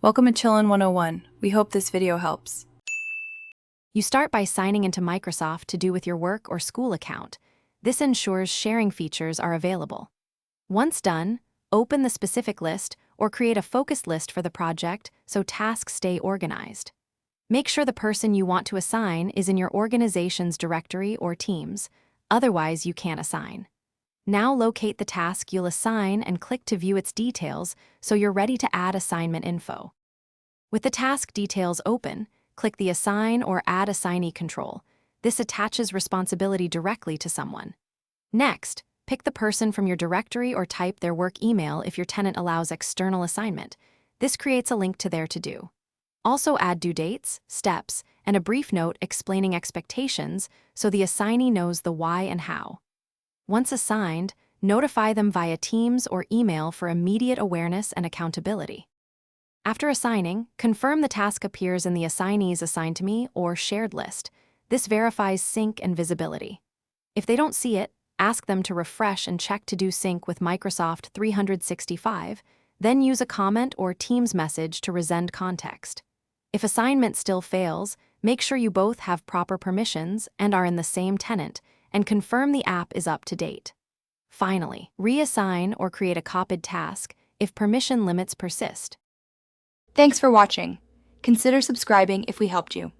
Welcome to Chillin' 101. We hope this video helps. You start by signing into Microsoft to do with your work or school account. This ensures sharing features are available. Once done, open the specific list or create a focused list for the project so tasks stay organized. Make sure the person you want to assign is in your organization's directory or teams, otherwise you can't assign. Now locate the task you'll assign and click to view its details so you're ready to add assignment info. With the task details open, click the Assign or Add Assignee control. This attaches responsibility directly to someone. Next, pick the person from your directory or type their work email if your tenant allows external assignment. This creates a link to their to-do. Also add due dates, steps, and a brief note explaining expectations so the assignee knows the why and how. Once assigned, notify them via Teams or email for immediate awareness and accountability. After assigning, confirm the task appears in the Assignees Assigned to Me or Shared list. This verifies sync and visibility. If they don't see it, ask them to refresh and check to-do sync with Microsoft 365, then use a comment or Teams message to resend context. If assignment still fails, make sure you both have proper permissions and are in the same tenant, and confirm the app is up to date. Finally, reassign or create a copied task if permission limits persist. Thanks for watching. Consider subscribing if we helped you.